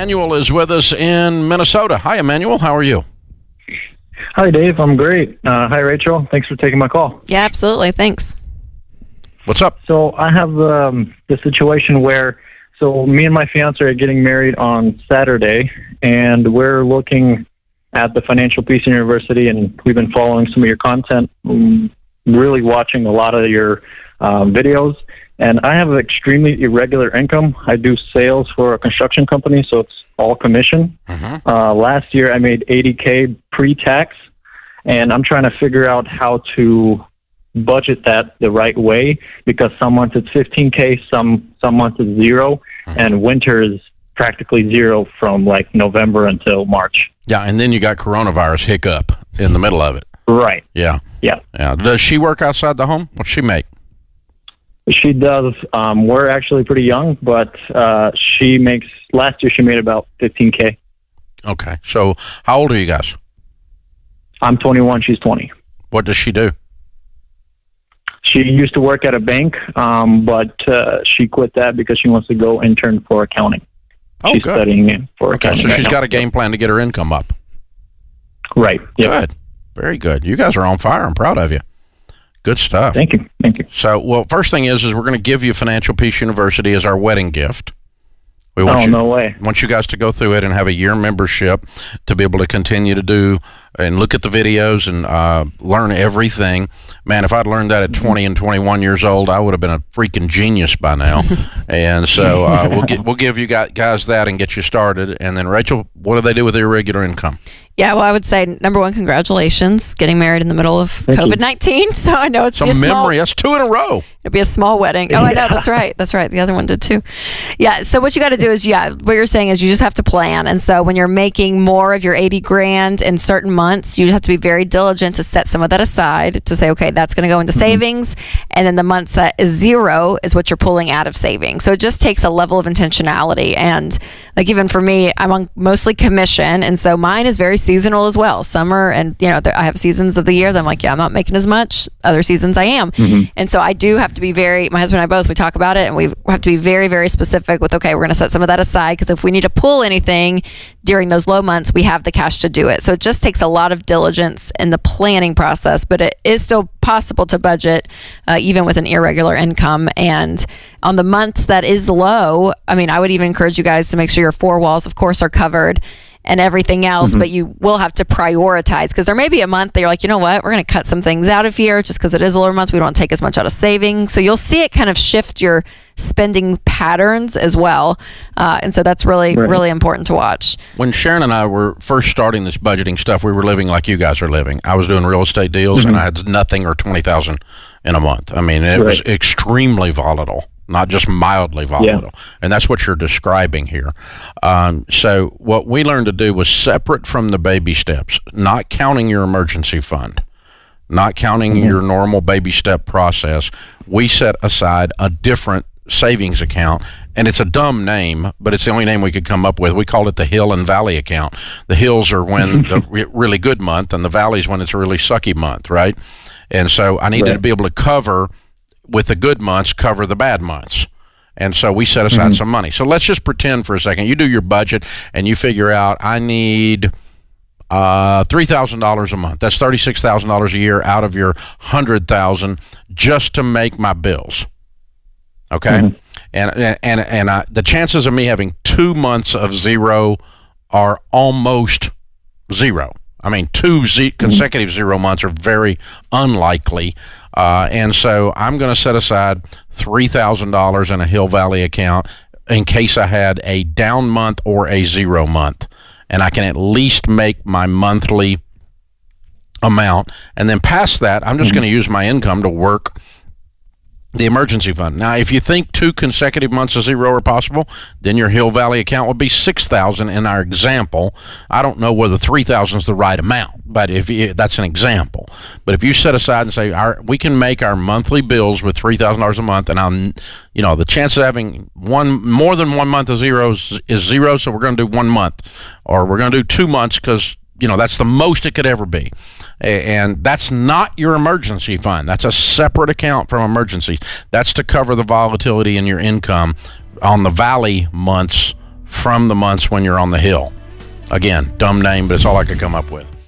Emmanuel is with us in Minnesota. Hi, Emmanuel. How are you? Hi, Dave. I'm great. Hi, Rachel. Thanks for taking my call. Yeah, absolutely. Thanks. What's up? So I have the situation where, me and my fiance are getting married on Saturday, and we're looking at the Financial Peace University, and we've been following some of your content, really watching a lot of your videos. And I have an extremely irregular income. I do sales for a construction company, so it's all commission. Last year, I made $80K pre-tax, and I'm trying to figure out how to budget that the right way, because some months it's $15K, some months it's zero, and winter is practically zero from like November until March. Yeah, and then you got coronavirus hiccup in the middle of it. Right. Yeah. Does she work outside the home? What's she make? She does. We're actually pretty young, but she makes, last year she made about $15K. Okay. So how old are you guys? I'm 21. She's 20. What does she do? She used to work at a bank, but she quit that because she wants to go intern for accounting. Oh, she's good. Studying for accounting. So she's right got now. a game plan to get her income up. Right. Yep. Good. Very good. You guys are on fire. I'm proud of you. Good stuff. Thank you. So, well, first thing is we're going to give you Financial Peace University as our wedding gift. We want no way. Want you guys to go through it and have a year membership to be able to continue to do and look at the videos and learn everything. Man, if I'd learned that at 20 and 21 years old, I would have been a freaking genius by now. And so we'll give you guys that and get you started. And then, Rachel, what do they do with irregular income? Yeah, well, I would say, number one, congratulations, getting married in the middle of COVID-19. So I know it's a memory. That's 2 in a row. It'll be a small wedding. Oh, I know. That's right. The other one did too. Yeah. So what you got to do is, what you're saying is you just have to plan. And so when you're making more of your 80 grand in certain months, you just have to be very diligent to set some of that aside to say, okay, that's going to go into savings. And then the months that is zero is what you're pulling out of savings. So it just takes a level of intentionality. And like, even for me, I'm on mostly commission. And so mine is very seasonal as well. Summer, and I have seasons of the year that I'm like, I'm not making as much. Other seasons I am. And so I do have to be my husband and I both, we talk about it, and we have to be very, very specific with, okay, we're going to set some of that aside, because if we need to pull anything during those low months, we have the cash to do it. So it just takes a lot of diligence in the planning process, but it is still possible to budget even with an irregular income. And on the months that is low, I would even encourage you guys to make sure your 4 walls, of course, are covered and everything else, but you will have to prioritize, because there may be a month that you're like, you know what, we're going to cut some things out of here just because it is a lower month. We don't take as much out of savings. So you'll see it kind of shift your spending patterns as well. And so that's really, really important to watch. When Sharon and I were first starting this budgeting stuff, we were living like you guys are living. I was doing real estate deals and I had nothing or 20,000 in a month. It was extremely volatile. Not just mildly volatile. And that's what you're describing here. So what we learned to do was separate from the baby steps, not counting your emergency fund, not counting your normal baby step process. We set aside a different savings account, and it's a dumb name, but it's the only name we could come up with. We called it the Hill and Valley account. The hills are when the really good month, and the valleys when it's a really sucky month, right? And so I needed to be able to cover, with the good months, cover the bad months. And so we set aside some money. So let's just pretend for a second you do your budget and you figure out, I need $3,000 a month. That's $36,000 a year out of your $100,000 just to make my bills. Okay? And the chances of me having 2 months of zero are almost zero. 2 consecutive 0 months are very unlikely. And so I'm going to set aside $3,000 in a Hill Valley account in case I had a down month or a 0 month. And I can at least make my monthly amount. And then past that, I'm just going to use my income to work the emergency fund. Now, if you think 2 consecutive months of zero are possible, then your Hill Valley account would be $6,000 in our example. I don't know whether $3,000 is the right amount, but that's an example. But if you set aside and say, we can make our monthly bills with $3,000 a month, and the chance of having more than 1 month of zeros is zero, so we're going to do 1 month, or we're going to do 2 months because that's the most it could ever be. And that's not your emergency fund. That's a separate account from emergencies. That's to cover the volatility in your income on the valley months from the months when you're on the hill. Again, dumb name, but it's all I could come up with.